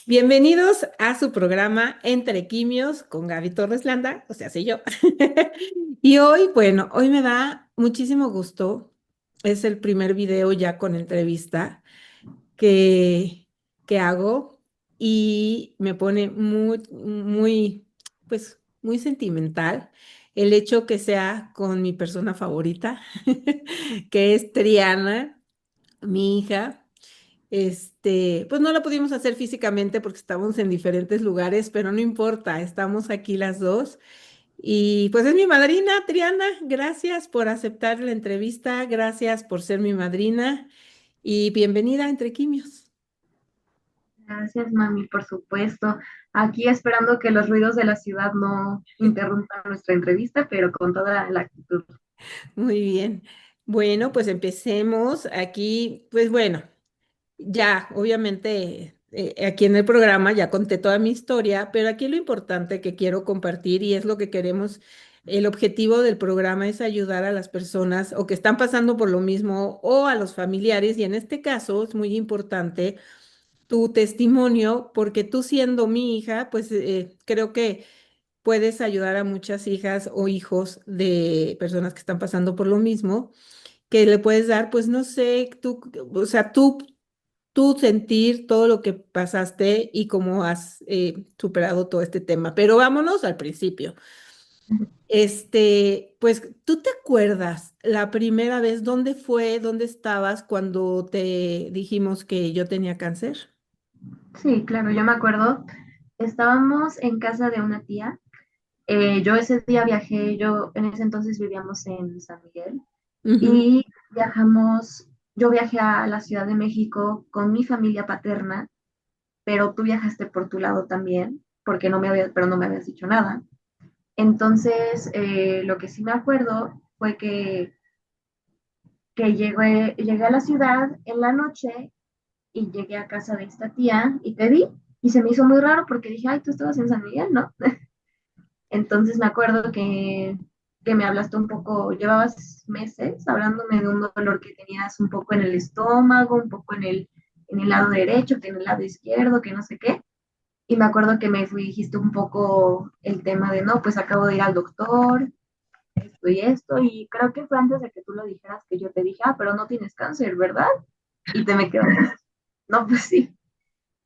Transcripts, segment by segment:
Bienvenidos a su programa Entre Quimios con Gaby Torres Landa, o sea, soy yo. Y hoy, bueno, hoy me da muchísimo gusto. Es el primer video ya con entrevista que, que hago y me pone pues, muy sentimental el hecho que sea con mi persona favorita, que es Triana, mi hija. Pues no lo pudimos hacer físicamente porque estábamos en diferentes lugares, pero no importa, estamos aquí las dos. Y pues es mi madrina, Triana. Gracias por aceptar la entrevista, gracias por ser mi madrina y bienvenida a Entre Quimios. Gracias, mami, por supuesto. Aquí esperando que los ruidos de la ciudad no interrumpan nuestra entrevista, pero con toda la actitud. Muy bien. Bueno, pues empecemos. Aquí, pues bueno. Ya, obviamente, aquí en el programa ya conté toda mi historia, pero aquí lo importante que quiero compartir y es lo que queremos, el objetivo del programa es ayudar a las personas o que están pasando por lo mismo o a los familiares y en este caso es muy importante tu testimonio porque tú siendo mi hija, pues creo que puedes ayudar a muchas hijas o hijos de personas que están pasando por lo mismo, que le puedes dar, pues no sé, tú, o sea, tú sentir todo lo que pasaste y cómo has superado todo este tema. Pero vámonos al principio. Pues, ¿tú te acuerdas la primera vez dónde fue, dónde estabas cuando te dijimos que yo tenía cáncer? Sí, claro, yo me acuerdo. Estábamos en casa de una tía. Yo ese día viajé, yo en ese entonces vivíamos en San Miguel Ujú. y yo viajé a la Ciudad de México con mi familia paterna, pero tú viajaste por tu lado también, porque pero no me habías dicho nada. Entonces, lo que sí me acuerdo fue que llegué a la ciudad en la noche y llegué a casa de esta tía y te vi y se me hizo muy raro porque dije, ay, tú estabas en San Miguel, ¿no? Entonces me acuerdo que me hablaste un poco, llevabas meses hablándome de un dolor que tenías un poco en el estómago, un poco en el lado derecho, que en el lado izquierdo, que no sé qué. Y me acuerdo que dijiste un poco el tema de, no, pues acabo de ir al doctor, esto y esto, y creo que fue antes de que tú lo dijeras que yo te dije, ah, pero no tienes cáncer, ¿verdad? Y te me quedaste, no, pues sí.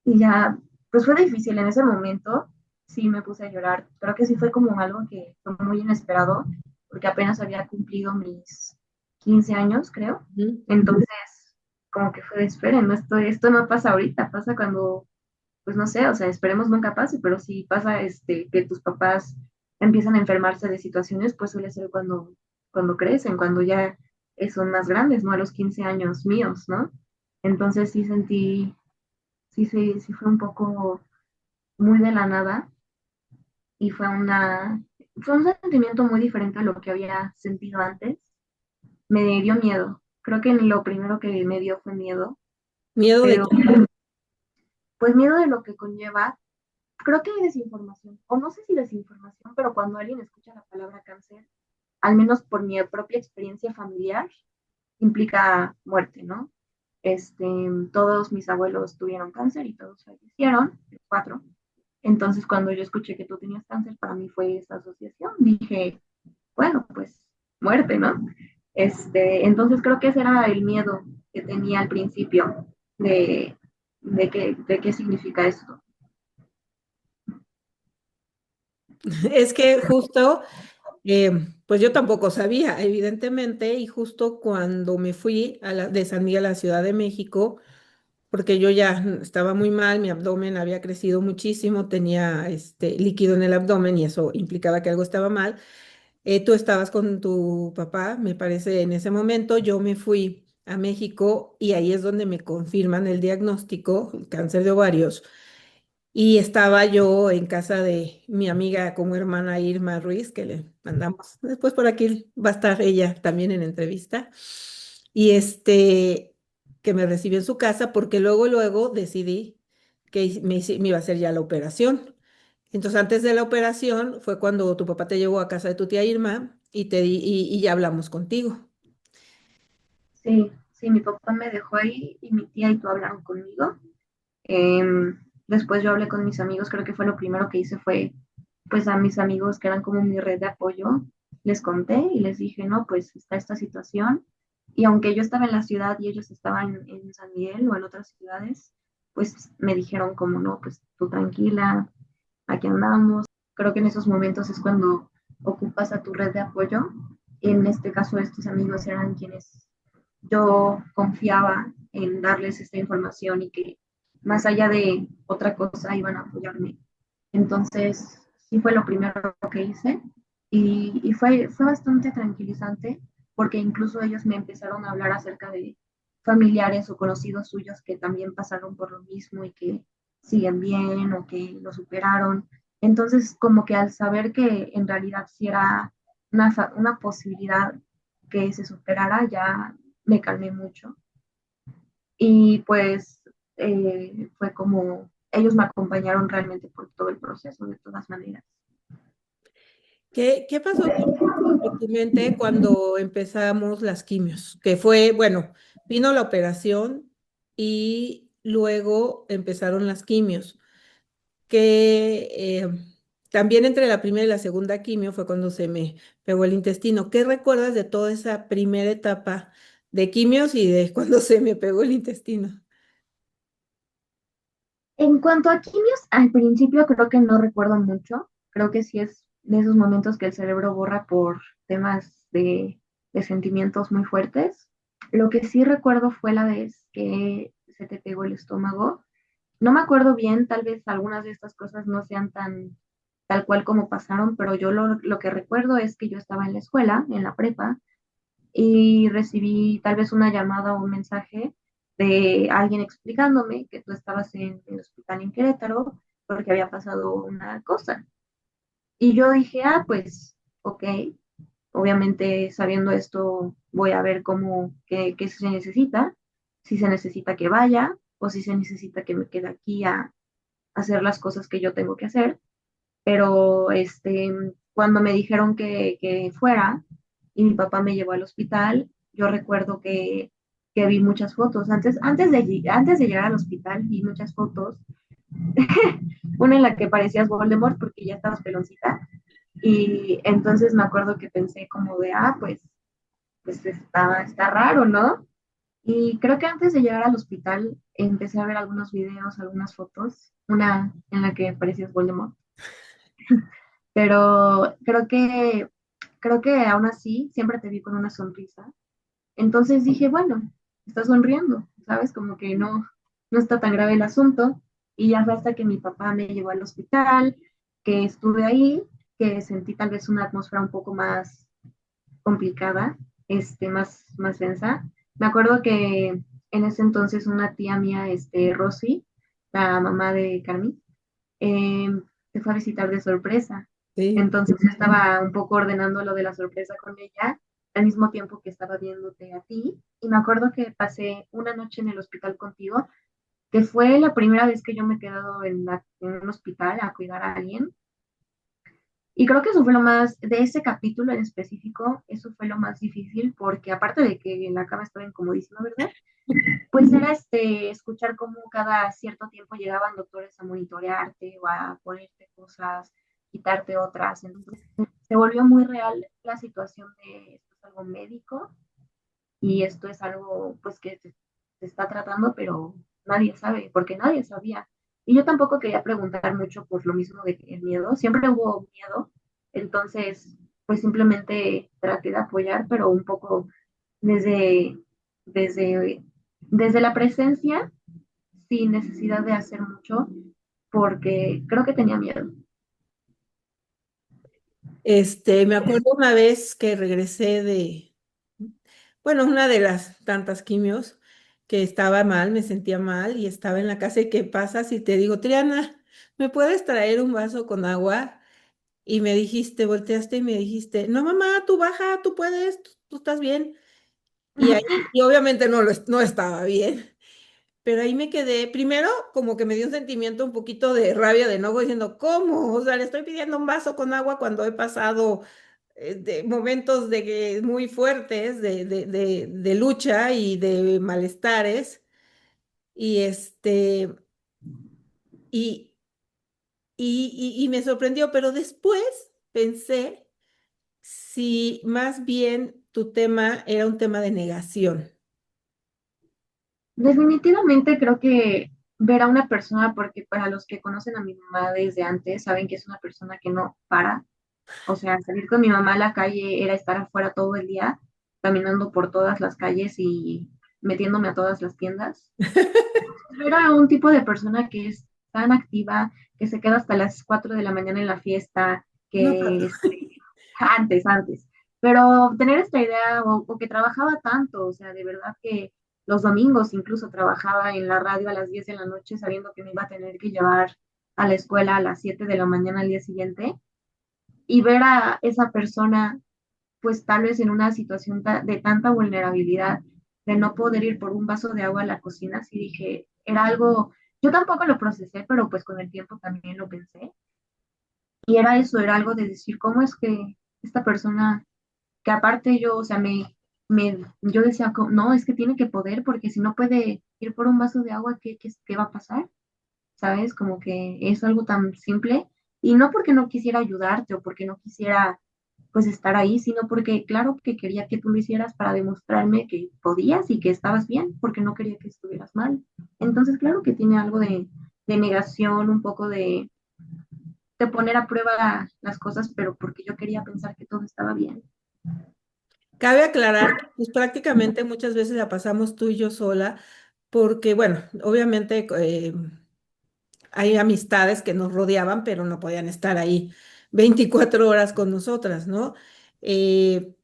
Y ya, pues fue difícil en ese momento, sí me puse a llorar. Creo que sí fue como algo que fue muy inesperado, porque apenas había cumplido mis 15 años, creo. Ujú. Entonces, como que fue de esperen, no, esto no pasa ahorita, pasa cuando, pues no sé, o sea, esperemos nunca pase, pero si pasa que tus papás empiezan a enfermarse de situaciones, pues suele ser cuando crecen, cuando ya son más grandes, ¿no? A los 15 años míos, ¿no? Entonces sí fue un poco muy de la nada y fue un sentimiento muy diferente a lo que había sentido antes. Me dio miedo. Creo que lo primero que me dio fue miedo, ¿Miedo de pero qué? pues miedo de lo que conlleva. Creo que hay desinformación, o no sé si desinformación, pero cuando alguien escucha la palabra cáncer, al menos por mi propia experiencia familiar, implica muerte, ¿no? Este, todos mis abuelos tuvieron cáncer y todos fallecieron, los cuatro. Entonces, cuando yo escuché que tú tenías cáncer, para mí fue esa asociación. Dije, bueno, pues muerte, ¿no? Entonces creo que ese era el miedo que tenía al principio de, de qué significa esto. Es que justo, pues yo tampoco sabía, evidentemente, y justo cuando me fui de San Miguel a la Ciudad de México, porque yo ya estaba muy mal, mi abdomen había crecido muchísimo, tenía este líquido en el abdomen y eso implicaba que algo estaba mal. Tú estabas con tu papá, me parece, en ese momento, yo me fui a México y ahí es donde me confirman el diagnóstico, el cáncer de ovarios. Y estaba yo en casa de mi amiga como hermana Irma Ruiz, que le mandamos. Después por aquí va a estar ella también en entrevista. Y que me recibió en su casa porque luego decidí que me iba a hacer ya la operación. Entonces, antes de la operación fue cuando tu papá te llevó a casa de tu tía Irma y ya hablamos contigo. Sí, sí, mi papá me dejó ahí y mi tía y tú hablaron conmigo. Después yo hablé con mis amigos, creo que fue lo primero que hice fue, pues a mis amigos que eran como mi red de apoyo, les conté y les dije, no, pues está esta situación. Y aunque yo estaba en la ciudad y ellos estaban en San Miguel o en otras ciudades, pues me dijeron como, no, pues tú tranquila, aquí andamos. Creo que en esos momentos es cuando ocupas a tu red de apoyo. En este caso, estos amigos eran quienes yo confiaba en darles esta información y que más allá de otra cosa iban a apoyarme. Entonces, sí fue lo primero que hice y fue bastante tranquilizante porque incluso ellos me empezaron a hablar acerca de familiares o conocidos suyos que también pasaron por lo mismo y que siguen bien o que lo superaron. Entonces, como que al saber que en realidad sí era una posibilidad que se superara, ya me calmé mucho. Y pues fue como, ellos me acompañaron realmente por todo el proceso, de todas maneras. ¿Qué pasó por tu mente cuando empezamos las quimios? Que fue, bueno, vino la operación y luego empezaron las quimios. Que también entre la primera y la segunda quimio fue cuando se me pegó el intestino. ¿Qué recuerdas de toda esa primera etapa de quimios y de cuando se me pegó el intestino? En cuanto a quimios, al principio creo que no recuerdo mucho. Creo que sí es de esos momentos que el cerebro borra por temas de sentimientos muy fuertes. Lo que sí recuerdo fue la vez que se te pegó el estómago. No me acuerdo bien, tal vez algunas de estas cosas no sean tan tal cual como pasaron, pero yo lo que recuerdo es que yo estaba en la escuela, en la prepa, y recibí tal vez una llamada o un mensaje de alguien explicándome que tú estabas en el hospital en Querétaro porque había pasado una cosa. Y yo dije, ah, pues, ok, obviamente sabiendo esto voy a ver qué se necesita, si se necesita que vaya o si se necesita que me quede aquí a hacer las cosas que yo tengo que hacer, pero cuando me dijeron que fuera y mi papá me llevó al hospital, yo recuerdo que vi muchas fotos. Antes de llegar al hospital vi muchas fotos, una en la que parecías Voldemort porque ya estabas peloncita, y entonces me acuerdo que pensé como de, ah, pues está raro, ¿no? Y creo que antes de llegar al hospital empecé a ver algunos videos, algunas fotos, una en la que parecías Voldemort, pero creo que aún así siempre te vi con una sonrisa. Entonces dije, bueno, está sonriendo, ¿sabes? Como que no está tan grave el asunto. Y ya fue hasta que mi papá me llevó al hospital, que estuve ahí, que sentí tal vez una atmósfera un poco más complicada, más densa. Me acuerdo que en ese entonces una tía mía, Rosy, la mamá de Carmen, eh, se fue a visitar de sorpresa. Sí. Entonces yo estaba un poco ordenando lo de la sorpresa con ella, al mismo tiempo que estaba viéndote a ti. Y me acuerdo que pasé una noche en el hospital contigo, que fue la primera vez que yo me he quedado en un hospital a cuidar a alguien. Y creo que eso fue lo más, de ese capítulo en específico, eso fue lo más difícil, porque aparte de que la cama estaba incomodísima, ¿verdad? Pues era escuchar cómo cada cierto tiempo llegaban doctores a monitorearte o a ponerte cosas, quitarte otras. Entonces se volvió muy real la situación de esto es algo médico y esto es algo pues que se está tratando, pero nadie sabe, porque nadie sabía. Y yo tampoco quería preguntar mucho por lo mismo de el miedo, siempre hubo miedo, entonces pues simplemente traté de apoyar, pero un poco desde, desde, desde la presencia, sin necesidad de hacer mucho, porque creo que tenía miedo. Me acuerdo una vez que regresé de, bueno, una de las tantas quimios que estaba mal, me sentía mal y estaba en la casa y ¿qué pasa si te digo, Triana, ¿me puedes traer un vaso con agua? Y me dijiste, volteaste y me dijiste, no mamá, tú baja, tú puedes, tú estás bien. Y ahí, y obviamente no estaba bien. Pero ahí me quedé, primero como que me dio un sentimiento un poquito de rabia, de enojo, diciendo, ¿cómo? O sea, le estoy pidiendo un vaso con agua cuando he pasado de momentos muy fuertes de lucha y de malestares. Y Y, y me sorprendió, pero después pensé si más bien tu tema era un tema de negación. Definitivamente creo que ver a una persona, porque para los que conocen a mi mamá desde antes, saben que es una persona que no para. O sea, salir con mi mamá a la calle era estar afuera todo el día, caminando por todas las calles y metiéndome a todas las tiendas. Era un tipo de persona que es tan activa, que se queda hasta las 4 de la mañana en la fiesta, No, pero que antes. Pero tener esta idea o que trabajaba tanto, o sea, de verdad que los domingos incluso trabajaba en la radio a las 10 de la noche sabiendo que me iba a tener que llevar a la escuela a las 7 de la mañana al día siguiente y ver a esa persona pues tal vez en una situación de tanta vulnerabilidad, de no poder ir por un vaso de agua a la cocina, sí dije, era algo, yo tampoco lo procesé, pero pues con el tiempo también lo pensé. Y era eso, era algo de decir, ¿cómo es que esta persona, que aparte yo, o sea, yo decía, no, es que tiene que poder, porque si no puede ir por un vaso de agua, ¿qué va a pasar? ¿Sabes? Como que es algo tan simple. Y no porque no quisiera ayudarte o porque no quisiera pues estar ahí, sino porque claro que quería que tú lo hicieras para demostrarme que podías y que estabas bien, porque no quería que estuvieras mal. Entonces, claro que tiene algo de negación, un poco de poner a prueba las cosas, pero porque yo quería pensar que todo estaba bien. cabe aclarar que pues prácticamente muchas veces la pasamos tú y yo sola, porque bueno, obviamente hay amistades que nos rodeaban, pero no podían estar ahí 24 horas con nosotras, ¿no?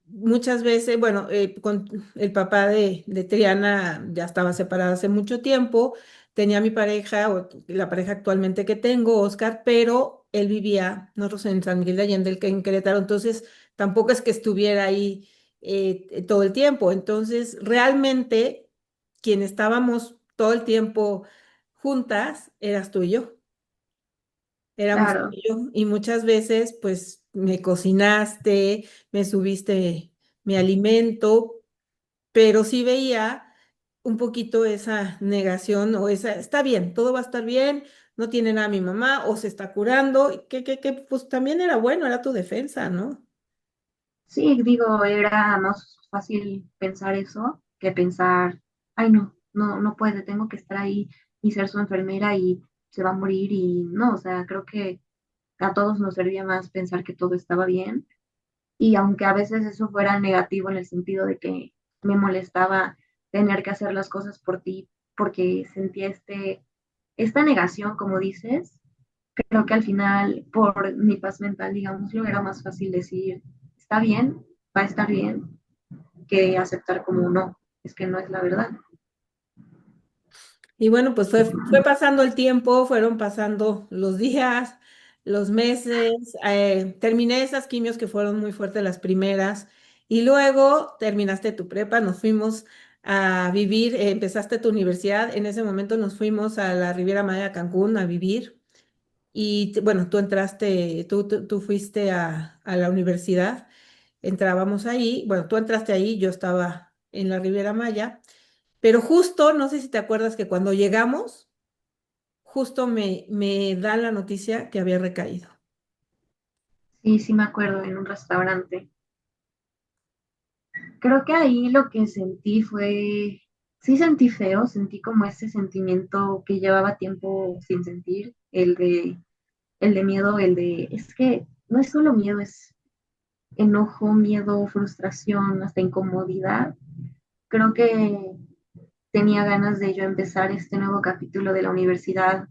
Muchas veces, bueno, con el papá de Triana ya estaba separado hace mucho tiempo, tenía mi pareja, o la pareja actualmente que tengo, Oscar, pero él vivía, nosotros en San Miguel de Allende, el que en Querétaro, entonces tampoco es que estuviera ahí todo el tiempo, entonces realmente quien estábamos todo el tiempo juntas, eras tú y yo, éramos tú Claro. y yo, y muchas veces pues me cocinaste, me subiste mi alimento, pero sí veía un poquito esa negación o esa, está bien, todo va a estar bien, no tiene nada mi mamá o se está curando, que pues también era bueno, era tu defensa, ¿no? Sí, digo, era más fácil pensar eso que pensar, ay, no puede, tengo que estar ahí y ser su enfermera y se va a morir y no, o sea, creo que a todos nos servía más pensar que todo estaba bien. Y aunque a veces eso fuera negativo en el sentido de que me molestaba tener que hacer las cosas por ti, porque sentía esta negación, como dices, creo que al final, por mi paz mental, digámoslo, era más fácil decir, está bien, va a estar bien, que aceptar como no, es que no es la verdad. Y bueno, pues fue pasando el tiempo, fueron pasando los días, los meses, terminé esas quimios que fueron muy fuertes las primeras y luego terminaste tu prepa, nos fuimos a vivir, empezaste tu universidad, en ese momento nos fuimos a la Riviera Maya, Cancún, a vivir y bueno, tú entraste, tú fuiste a la universidad, entrábamos ahí, bueno, tú entraste ahí, yo estaba en la Riviera Maya, pero justo, no sé si te acuerdas que cuando llegamos, justo me dan la noticia que había recaído. Sí, sí me acuerdo, en un restaurante. Creo que ahí lo que sentí fue, sí sentí feo, sentí como ese sentimiento que llevaba tiempo sin sentir, el de miedo, es que no es solo miedo, es enojo, miedo, frustración, hasta incomodidad. Creo que tenía ganas de yo empezar este nuevo capítulo de la universidad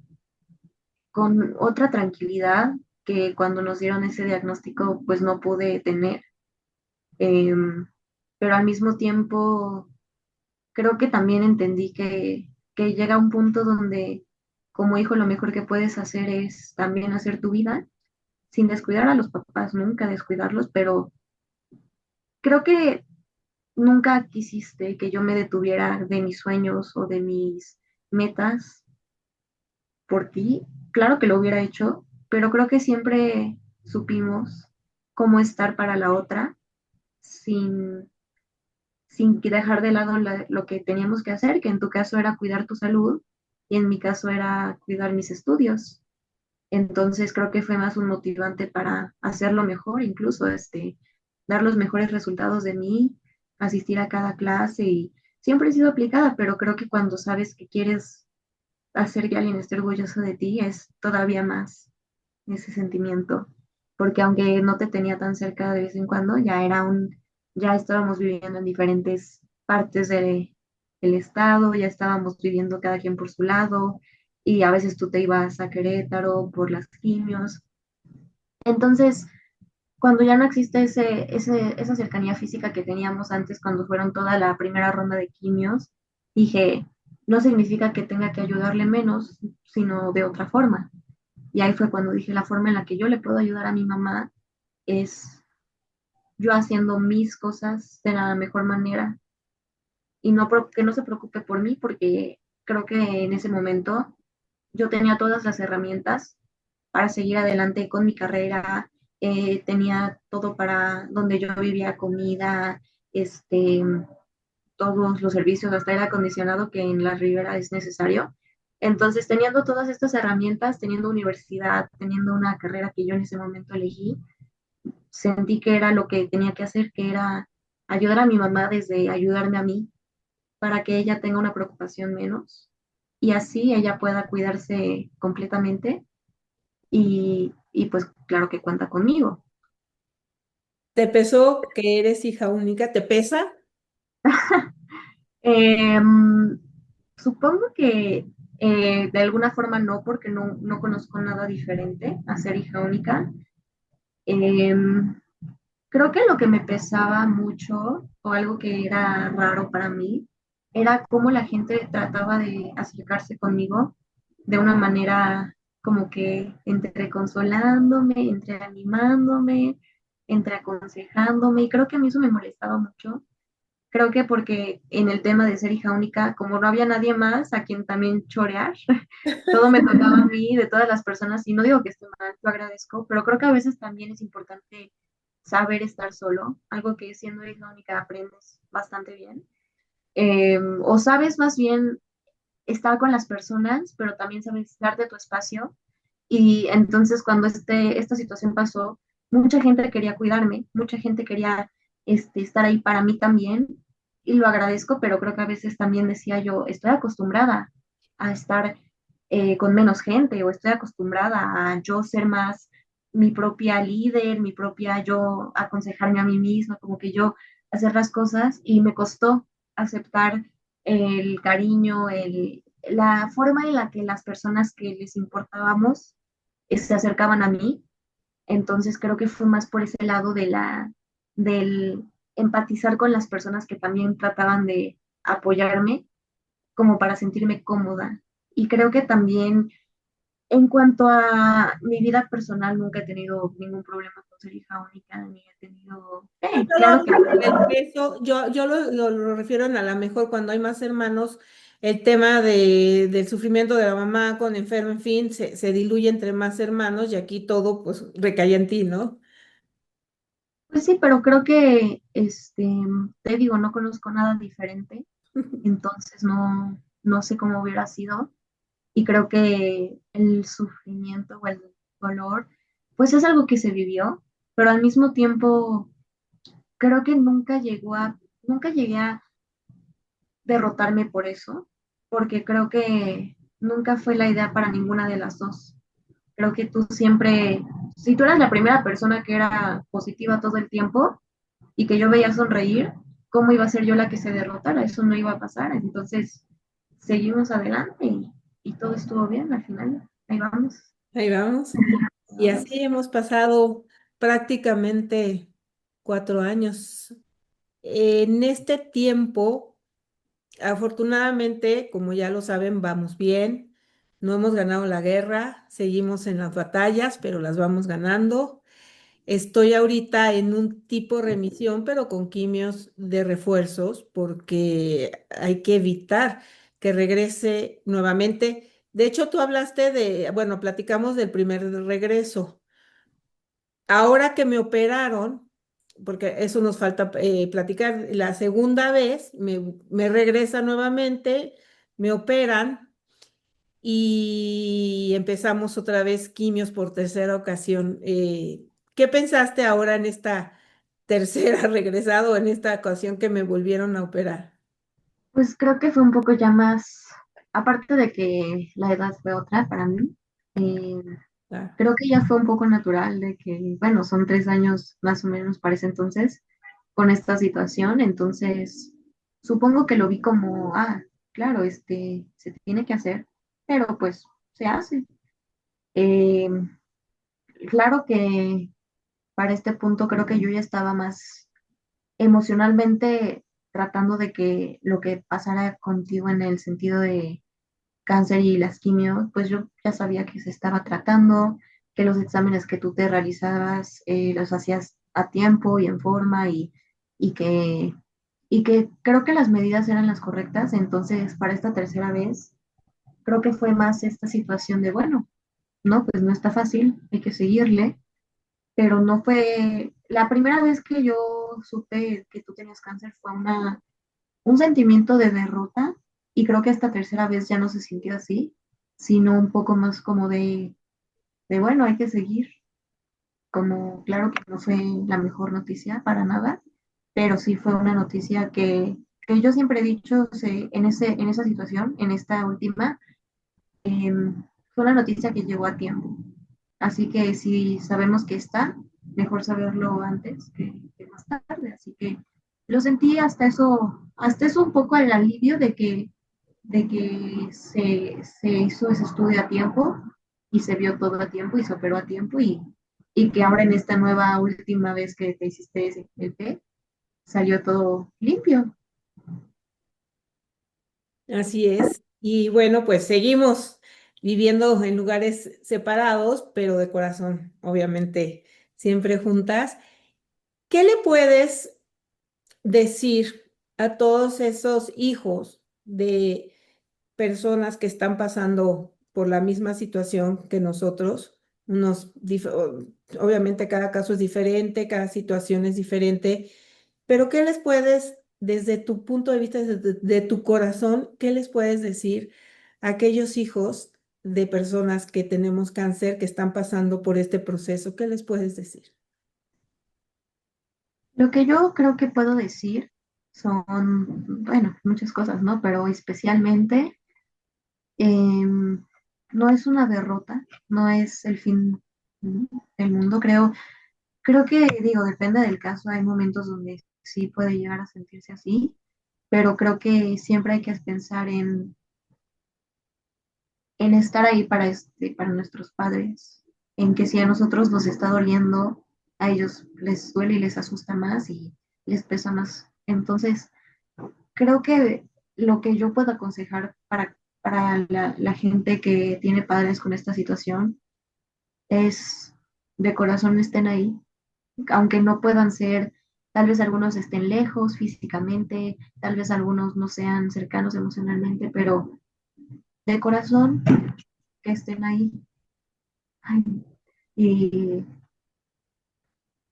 con otra tranquilidad que cuando nos dieron ese diagnóstico pues no pude tener. Em, pero al mismo tiempo creo que también entendí que llega un punto donde como hijo lo mejor que puedes hacer es también hacer tu vida sin descuidar a los papás, nunca descuidarlos, pero creo que nunca quisiste que yo me detuviera de mis sueños o de mis metas por ti. Claro que lo hubiera hecho, pero creo que siempre supimos cómo estar para la otra sin, sin dejar de lado lo que teníamos que hacer, que en tu caso era cuidar tu salud y en mi caso era cuidar mis estudios. Entonces creo que fue más un motivante para hacerlo mejor, incluso dar los mejores resultados de mí, asistir a cada clase y siempre he sido aplicada, pero creo que cuando sabes que quieres hacer que alguien esté orgulloso de ti es todavía más ese sentimiento, porque aunque no te tenía tan cerca de vez en cuando, ya estábamos viviendo en diferentes partes del estado, ya estábamos viviendo cada quien por su lado, y a veces tú te ibas a Querétaro por las quimios. Entonces, cuando ya no existe esa cercanía física que teníamos antes cuando fueron toda la primera ronda de quimios, dije, no significa que tenga que ayudarle menos, sino de otra forma. Y ahí fue cuando dije, la forma en la que yo le puedo ayudar a mi mamá es yo haciendo mis cosas de la mejor manera y que no se preocupe por mí, porque creo que en ese momento yo tenía todas las herramientas para seguir adelante con mi carrera, tenía todo para donde yo vivía, comida, todos los servicios, hasta aire acondicionado que en la Ribera es necesario. Entonces, teniendo todas estas herramientas, teniendo universidad, teniendo una carrera que yo en ese momento elegí, sentí que era lo que tenía que hacer, que era ayudar a mi mamá desde ayudarme a mí para que ella tenga una preocupación menos y así ella pueda cuidarse completamente y pues claro que cuenta conmigo. ¿Te pesó que eres hija única? ¿Te pesa? Em, Supongo que de alguna forma no, porque no conozco nada diferente a ser hija única. Em, Creo que lo que me pesaba mucho o algo que era raro para mí era cómo la gente trataba de acercarse conmigo de una manera como que entre consolándome, entre animándome, entre aconsejándome. Y creo que a mí eso me molestaba mucho. Creo que porque en el tema de ser hija única, como no había nadie más a quien también chorear, todo me tocaba a mí, de todas las personas, y no digo que esté mal, lo agradezco, pero creo que a veces también es importante saber estar solo, algo que siendo hija única aprendes bastante bien. O sabes más bien estar con las personas, pero también sabes darte tu espacio. Y entonces cuando esta situación pasó, mucha gente quería cuidarme, mucha gente quería estar ahí para mí también, y lo agradezco, pero creo que a veces también decía yo, estoy acostumbrada a estar con menos gente, o estoy acostumbrada a yo ser más mi propia líder, mi propia yo aconsejarme a mí misma, como que yo hacer las cosas, y me costó aceptar el cariño, la forma en la que las personas que les importábamos se acercaban a mí. Entonces creo que fue más por ese lado del empatizar con las personas que también trataban de apoyarme como para sentirme cómoda. Y creo que también en cuanto a mi vida personal, nunca he tenido ningún problema con ser hija única, ni he tenido, claro que El peso, yo lo refiero a lo mejor cuando hay más hermanos, el tema del sufrimiento de la mamá con enfermo, en fin, se diluye entre más hermanos y aquí todo pues recae en ti, ¿no? pues sí, pero creo que, te digo, no conozco nada diferente, entonces no sé cómo hubiera sido. Y creo que el sufrimiento o el dolor, pues es algo que se vivió, pero al mismo tiempo creo que nunca llegué a derrotarme por eso, porque creo que nunca fue la idea para ninguna de las dos. Creo que tú siempre, si tú eras la primera persona que era positiva todo el tiempo y que yo veía sonreír, ¿cómo iba a ser yo la que se derrotara? Eso no iba a pasar. Entonces, seguimos adelante y todo estuvo bien al final. Ahí vamos. Ahí vamos. Y así Vamos. hemos pasado prácticamente 4 años. En este tiempo, afortunadamente, como ya lo saben, vamos bien. No hemos ganado la guerra, seguimos en las batallas, pero las vamos ganando. Estoy ahorita en un tipo remisión, pero con quimios de refuerzos, porque hay que evitar que regrese nuevamente. De hecho, tú hablaste bueno, platicamos del primer regreso. Ahora que me operaron, porque eso nos falta platicar, la segunda vez me regresa nuevamente, me operan y empezamos otra vez quimios por tercera ocasión. ¿Qué pensaste ahora en esta tercera regresado, en esta ocasión que me volvieron a operar? Pues creo que fue un poco ya más, aparte de que la edad fue otra para mí, eh, Claro. creo que ya fue un poco natural de que, bueno, son 3 años más o menos para ese entonces con esta situación, entonces supongo que lo vi como, claro, se tiene que hacer, pero pues se hace. Eh, claro que para este punto creo que yo ya estaba más emocionalmente tratando de que lo que pasara contigo en el sentido de cáncer y las quimios, pues yo ya sabía que se estaba tratando, que los exámenes que tú te realizabas los hacías a tiempo y en forma y que, y que creo que las medidas eran las correctas. Entonces, para esta tercera vez, creo que fue más esta situación de, bueno, no, pues no está fácil, hay que seguirle, pero no fue, la primera vez que yo supe que tú tenías cáncer fue un sentimiento de derrota y creo que esta tercera vez ya no se sintió así, sino un poco más como de bueno, hay que seguir, como claro que no fue la mejor noticia para nada, pero sí fue una noticia que yo siempre he dicho en esa situación, en esta última, fue una noticia que llegó a tiempo. Así que si sabemos que está, mejor saberlo antes que más tarde. Así que lo sentí hasta eso un poco el alivio de que se hizo ese estudio a tiempo y se vio todo a tiempo y se operó a tiempo y que ahora en esta nueva última vez que te hiciste el PET, salió todo limpio. Así es. Y bueno, pues seguimos viviendo en lugares separados, pero de corazón, obviamente, siempre juntas. ¿Qué le puedes decir a todos esos hijos de personas que están pasando por la misma situación que nosotros? Obviamente cada caso es diferente, cada situación es diferente, pero ¿qué les puedes, desde tu punto de vista, de tu corazón, qué les puedes decir a aquellos hijos de personas que tenemos cáncer, que están pasando por este proceso? ¿Qué les puedes decir? Lo que yo creo que puedo decir son, bueno, muchas cosas, ¿no? Pero especialmente, no es una derrota, no es el fin, ¿no?, del mundo. Creo que, digo, depende del caso, hay momentos donde sí puede llegar a sentirse así, pero creo que siempre hay que pensar en estar ahí para nuestros padres, en que si a nosotros nos está doliendo, a ellos les duele y les asusta más y les pesa más. Entonces, creo que lo que yo puedo aconsejar para la gente que tiene padres con esta situación es de corazón estén ahí, aunque no puedan ser, tal vez algunos estén lejos físicamente, tal vez algunos no sean cercanos emocionalmente, pero de corazón que estén ahí. Ay, y,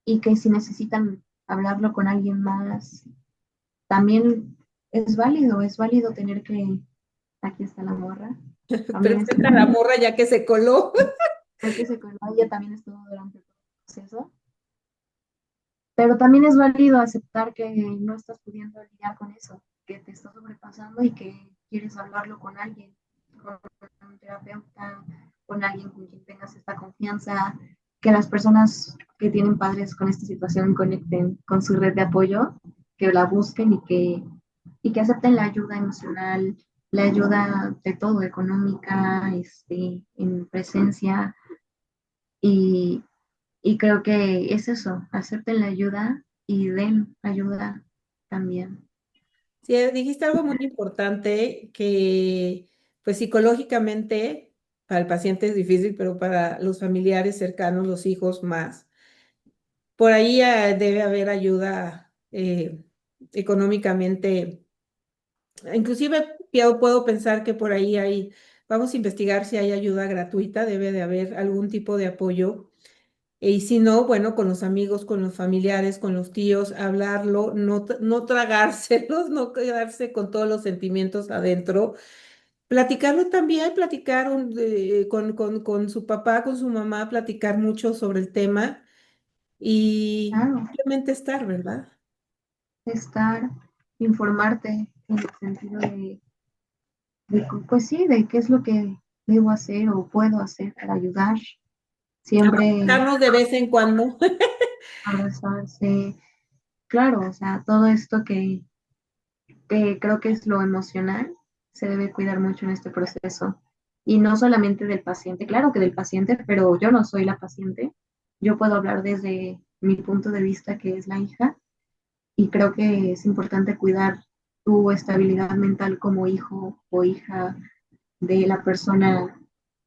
y que si necesitan hablarlo con alguien más, también es válido tener que, aquí está la morra, también es Presenta a la morra ya que se coló. creo que se coló, ella también estuvo durante todo el proceso, pero también es válido aceptar que no estás pudiendo lidiar con eso, que te está sobrepasando y que quieres hablarlo con alguien, con un terapeuta, con alguien con quien tengas esta confianza, que las personas que tienen padres con esta situación conecten con su red de apoyo, que la busquen y que acepten la ayuda emocional, la ayuda de todo, económica, en presencia, y, y creo que es eso, acepten la ayuda y den ayuda también. Sí, dijiste algo muy importante que, pues psicológicamente, para el paciente es difícil, pero para los familiares cercanos, los hijos más. Por ahí debe haber ayuda económicamente. Inclusive yo puedo pensar que por ahí hay, vamos a investigar si hay ayuda gratuita, debe de haber algún tipo de apoyo. Y si no, bueno, con los amigos, con los familiares, con los tíos, hablarlo, no tragárselos, no quedarse con todos los sentimientos adentro, platicarlo también, platicar con su papá, con su mamá, platicar mucho sobre el tema y Claro, simplemente estar, ¿verdad? estar, informarte en el sentido pues sí, de qué es lo que debo hacer o puedo hacer para ayudar. Siempre Dejarnos de vez en cuando. abrazarse, claro, o sea, todo esto que creo que es lo emocional, se debe cuidar mucho en este proceso. Y no solamente del paciente, claro que del paciente, pero yo no soy la paciente. Yo puedo hablar desde mi punto de vista, que es la hija, y creo que es importante cuidar tu estabilidad mental como hijo o hija de la persona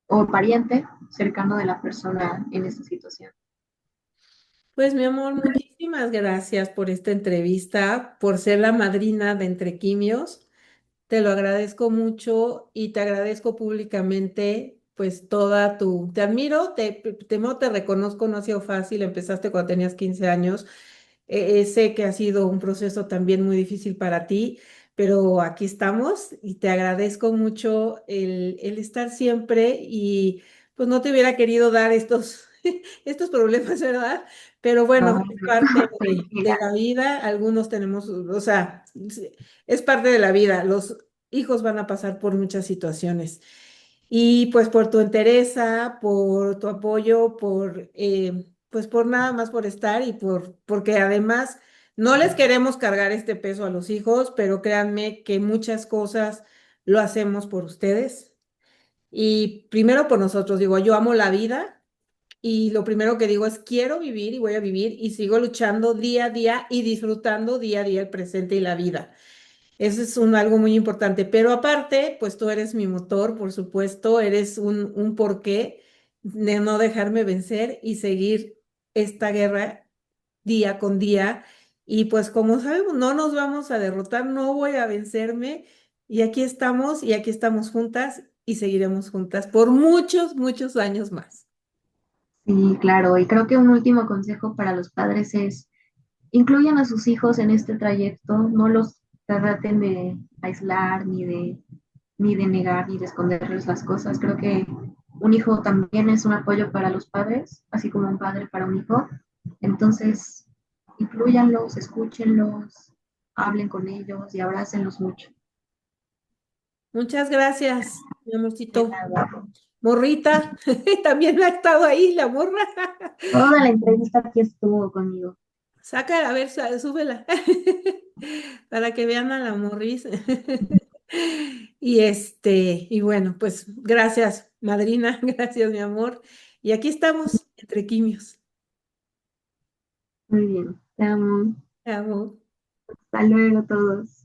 o pariente cercano de la persona en esta situación. Pues mi amor, muchísimas gracias por esta entrevista, por ser la madrina de Entre Quimios. Te lo agradezco mucho y te agradezco públicamente, pues te admiro, te reconozco, no ha sido fácil, empezaste cuando tenías 15 años. Sé que ha sido un proceso también muy difícil para ti, pero aquí estamos y te agradezco mucho el estar siempre y pues no te hubiera querido dar estos problemas, ¿verdad? Pero bueno, No, es parte de tranquila. la vida, algunos tenemos, o sea, es parte de la vida, los hijos van a pasar por muchas situaciones. Y pues por tu entereza, por tu apoyo, pues por nada más por estar y porque además no les queremos cargar este peso a los hijos, pero créanme que muchas cosas lo hacemos por ustedes. Y primero por nosotros, digo, yo amo la vida y lo primero que digo es quiero vivir y voy a vivir y sigo luchando día a día y disfrutando día a día el presente y la vida. Eso es algo muy importante. Pero aparte, pues tú eres mi motor, por supuesto, eres un porqué de no dejarme vencer y seguir esta guerra día con día. Y pues como sabemos, no nos vamos a derrotar, no voy a vencerme. Y aquí estamos juntas y seguiremos juntas por muchos, muchos años más. Sí, claro, y creo que un último consejo para los padres es incluyan a sus hijos en este trayecto, no los traten de aislar, ni de negar, ni de esconderles las cosas. Creo que un hijo también es un apoyo para los padres, así como un padre para un hijo. Entonces, incluyanlos, escúchenlos, hablen con ellos y abrácenlos mucho. Muchas gracias, mi De amorcito. nada. Morrita, también ha estado ahí la morra. Toda la entrevista aquí estuvo conmigo. Sácala, a ver, súbela. Para que vean a la Morris. Y bueno, pues gracias, madrina, gracias, mi amor. Y aquí estamos, entre quimios. Muy bien, te amo. Te amo. Hasta luego todos.